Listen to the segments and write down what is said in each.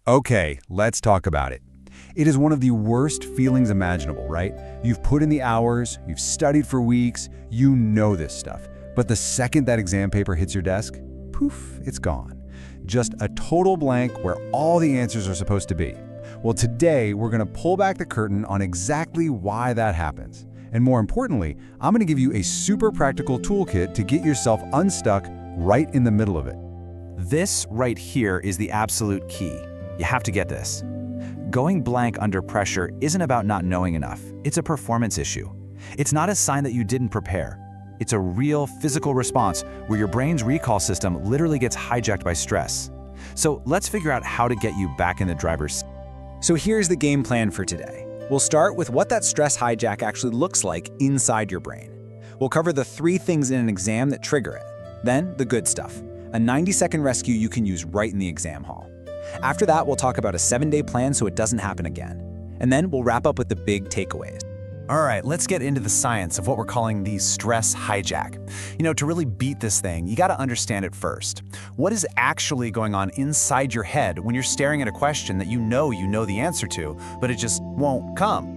Okay, let's talk about it. It is one of the worst feelings imaginable, right? You've put in the hours, you've studied for weeks, you know this stuff. But the second that exam paper hits your desk, poof, it's gone. Just a total blank where all the answers are supposed to be. Well, today we're going to pull back the curtain on exactly why that happens. And more importantly, I'm going to give you a super practical toolkit to get yourself unstuck right in the middle of it. This right here is the absolute key. You have to get this. Going blank under pressure isn't about not knowing enough. It's a performance issue. It's not a sign that you didn't prepare. It's a real physical response where your brain's recall system literally gets hijacked by stress. So let's figure out how to get you back in the driver's seat. So here's the game plan for today. We'll start with what that stress hijack actually looks like inside your brain. We'll cover the 3 things in an exam that trigger it. Then the good stuff, a 90-second rescue you can use right in the exam hall. After that, we'll talk about a 7-day plan so it doesn't happen again. And then we'll wrap up with the big takeaways. All right, let's get into the science of what we're calling the stress hijack. To really beat this thing, you gotta understand it first. What is actually going on inside your head when you're staring at a question that you know the answer to, but it just won't come?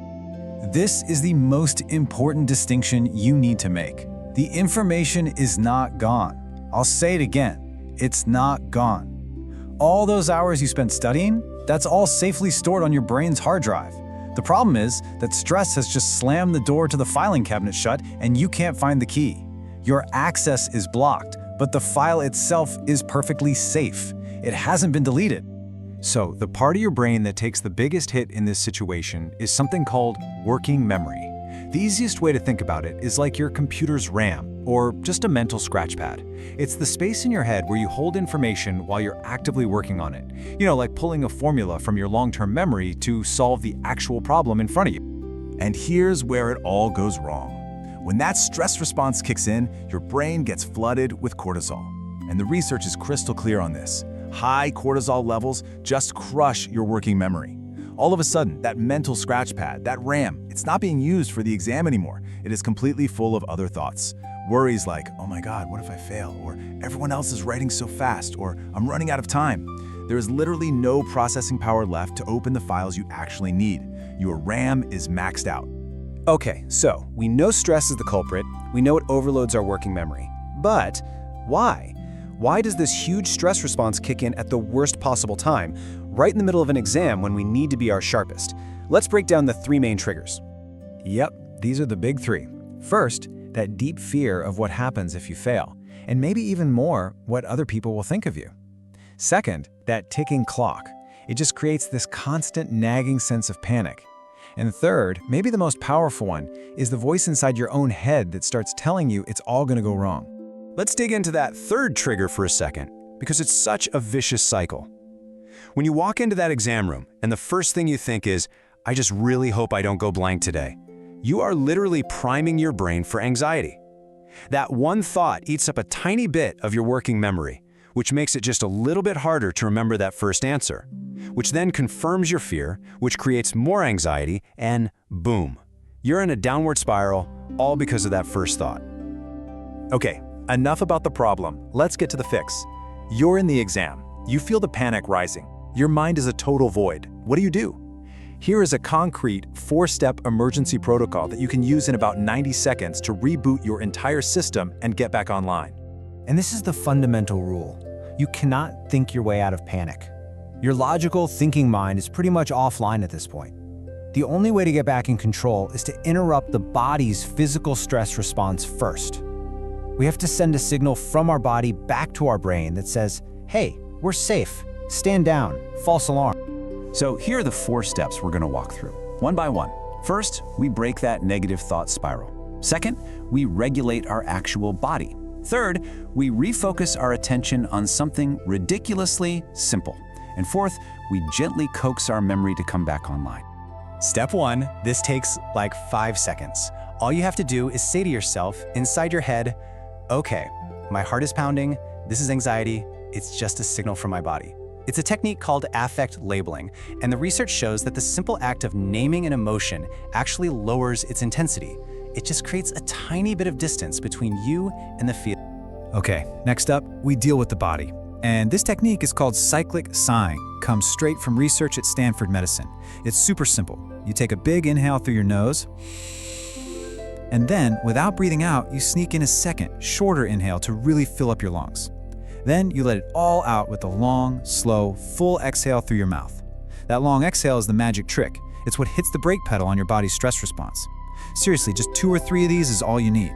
This is the most important distinction you need to make. The information is not gone. I'll say it again, it's not gone. All those hours you spent studying, that's all safely stored on your brain's hard drive. The problem is that stress has just slammed the door to the filing cabinet shut and you can't find the key. Your access is blocked, but the file itself is perfectly safe. It hasn't been deleted. So, the part of your brain that takes the biggest hit in this situation is something called working memory. The easiest way to think about it is like your computer's RAM, or just a mental scratch pad. It's the space in your head where you hold information while you're actively working on it. Like pulling a formula from your long-term memory to solve the actual problem in front of you. And here's where it all goes wrong. When that stress response kicks in, your brain gets flooded with cortisol. And the research is crystal clear on this. High cortisol levels just crush your working memory. All of a sudden, that mental scratch pad, that RAM, it's not being used for the exam anymore. It is completely full of other thoughts. Worries like, oh my God, what if I fail? Or everyone else is writing so fast, or I'm running out of time. There is literally no processing power left to open the files you actually need. Your RAM is maxed out. Okay, so we know stress is the culprit, we know it overloads our working memory. But why? Why does this huge stress response kick in at the worst possible time, right in the middle of an exam when we need to be our sharpest? Let's break down the 3 main triggers. Yep, these are the big 3. First, that deep fear of what happens if you fail, and maybe even more, what other people will think of you. Second, that ticking clock. It just creates this constant nagging sense of panic. And third, maybe the most powerful one, is the voice inside your own head that starts telling you it's all gonna go wrong. Let's dig into that 3rd trigger for a second, because it's such a vicious cycle. When you walk into that exam room and the first thing you think is, I just really hope I don't go blank today, you are literally priming your brain for anxiety. That one thought eats up a tiny bit of your working memory, which makes it just a little bit harder to remember that first answer, which then confirms your fear, which creates more anxiety, and boom, you're in a downward spiral, all because of that first thought. Okay, enough about the problem. Let's get to the fix. You're in the exam. You feel the panic rising. Your mind is a total void. What do? Here is a concrete 4-step emergency protocol that you can use in about 90 seconds to reboot your entire system and get back online. And this is the fundamental rule. You cannot think your way out of panic. Your logical thinking mind is pretty much offline at this point. The only way to get back in control is to interrupt the body's physical stress response first. We have to send a signal from our body back to our brain that says, hey, we're safe, stand down, false alarm. So here are the 4 steps we're gonna walk through, one by one. First, we break that negative thought spiral. Second, we regulate our actual body. Third, we refocus our attention on something ridiculously simple. And fourth, we gently coax our memory to come back online. Step 1, this takes like 5 seconds. All you have to do is say to yourself, inside your head, okay, my heart is pounding, this is anxiety, it's just a signal from my body. It's a technique called affect labeling, and the research shows that the simple act of naming an emotion actually lowers its intensity. It just creates a tiny bit of distance between you and the feeling. Okay, next up, we deal with the body. And this technique is called cyclic sighing, comes straight from research at Stanford Medicine. It's super simple. You take a big inhale through your nose, and then, without breathing out, you sneak in a second, shorter inhale to really fill up your lungs. Then you let it all out with a long, slow, full exhale through your mouth. That long exhale is the magic trick. It's what hits the brake pedal on your body's stress response. Seriously, just 2 or 3 of these is all you need.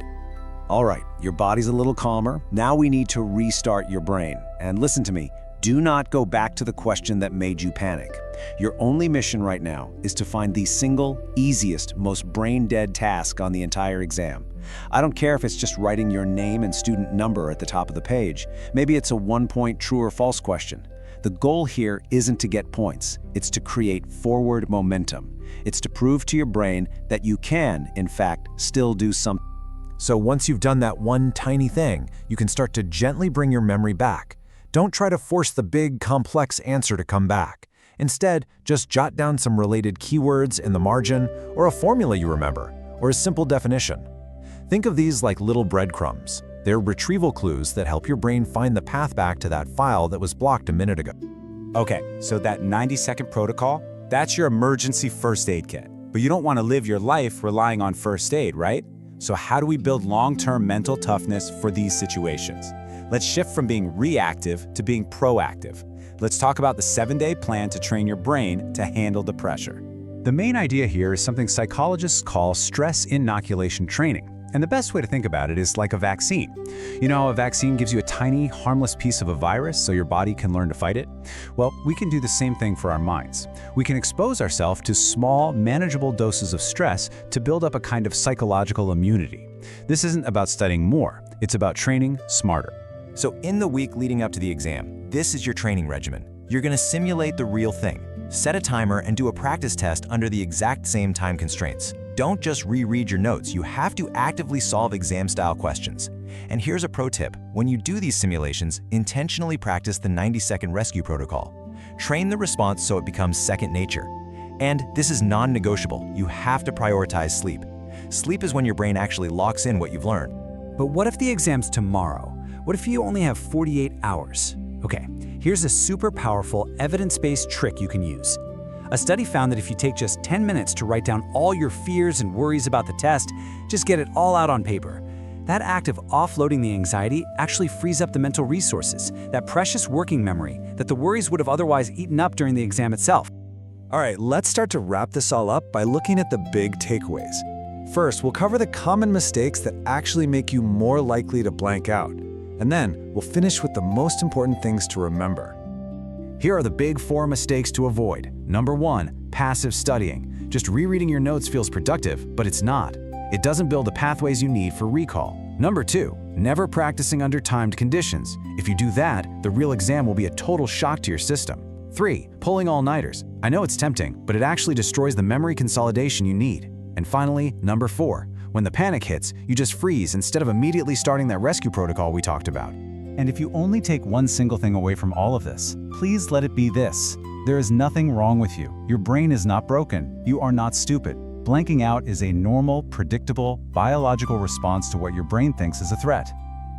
All right, your body's a little calmer. Now we need to restart your brain. And listen to me, do not go back to the question that made you panic. Your only mission right now is to find the single, easiest, most brain-dead task on the entire exam. I don't care if it's just writing your name and student number at the top of the page. Maybe it's a 1-point true or false question. The goal here isn't to get points. It's to create forward momentum. It's to prove to your brain that you can, in fact, still do something. So once you've done that one tiny thing, you can start to gently bring your memory back. Don't try to force the big, complex answer to come back. Instead, just jot down some related keywords in the margin, or a formula you remember, or a simple definition. Think of these like little breadcrumbs. They're retrieval clues that help your brain find the path back to that file that was blocked a minute ago. Okay, so that 90-second protocol, that's your emergency first aid kit. But you don't want to live your life relying on first aid, right? So how do we build long-term mental toughness for these situations? Let's shift from being reactive to being proactive. Let's talk about the 7-day plan to train your brain to handle the pressure. The main idea here is something psychologists call stress inoculation training. And the best way to think about it is like a vaccine. You know, a vaccine gives you a tiny, harmless piece of a virus so your body can learn to fight it. Well, we can do the same thing for our minds. We can expose ourselves to small, manageable doses of stress to build up a kind of psychological immunity. This isn't about studying more, it's about training smarter. So in the week leading up to the exam, this is your training regimen. You're going to simulate the real thing. Set a timer and do a practice test under the exact same time constraints. Don't just reread your notes, you have to actively solve exam-style questions. And here's a pro tip. When you do these simulations, intentionally practice the 90-second rescue protocol. Train the response so it becomes second nature. And this is non-negotiable. You have to prioritize sleep. Sleep is when your brain actually locks in what you've learned. But what if the exam's tomorrow? What if you only have 48 hours? Okay, here's a super powerful, evidence-based trick you can use. A study found that if you take just 10 minutes to write down all your fears and worries about the test, just get it all out on paper. That act of offloading the anxiety actually frees up the mental resources, that precious working memory that the worries would have otherwise eaten up during the exam itself. All right, let's start to wrap this all up by looking at the big takeaways. First, we'll cover the common mistakes that actually make you more likely to blank out. And then, we'll finish with the most important things to remember. Here are the big 4 mistakes to avoid. Number 1, passive studying. Just rereading your notes feels productive, but it's not. It doesn't build the pathways you need for recall. Number 2, never practicing under timed conditions. If you do that, the real exam will be a total shock to your system. 3, pulling all-nighters. I know it's tempting, but it actually destroys the memory consolidation you need. And finally, number 4, when the panic hits, you just freeze instead of immediately starting that rescue protocol we talked about. And if you only take one single thing away from all of this, please let it be this. There is nothing wrong with you. Your brain is not broken. You are not stupid. Blanking out is a normal, predictable, biological response to what your brain thinks is a threat.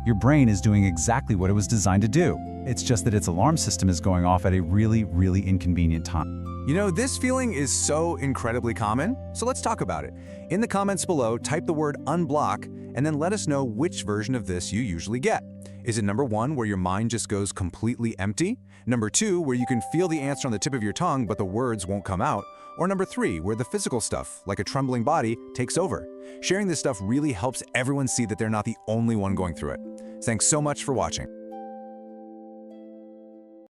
Your brain is doing exactly what it was designed to do. It's just that its alarm system is going off at a really, really inconvenient time. You know, this feeling is so incredibly common, so let's talk about it. In the comments below, type the word unblock, and then let us know which version of this you usually get. Is it number 1, where your mind just goes completely empty? Number 2, where you can feel the answer on the tip of your tongue, but the words won't come out? Or number 3, where the physical stuff, like a trembling body, takes over? Sharing this stuff really helps everyone see that they're not the only one going through it. Thanks so much for watching.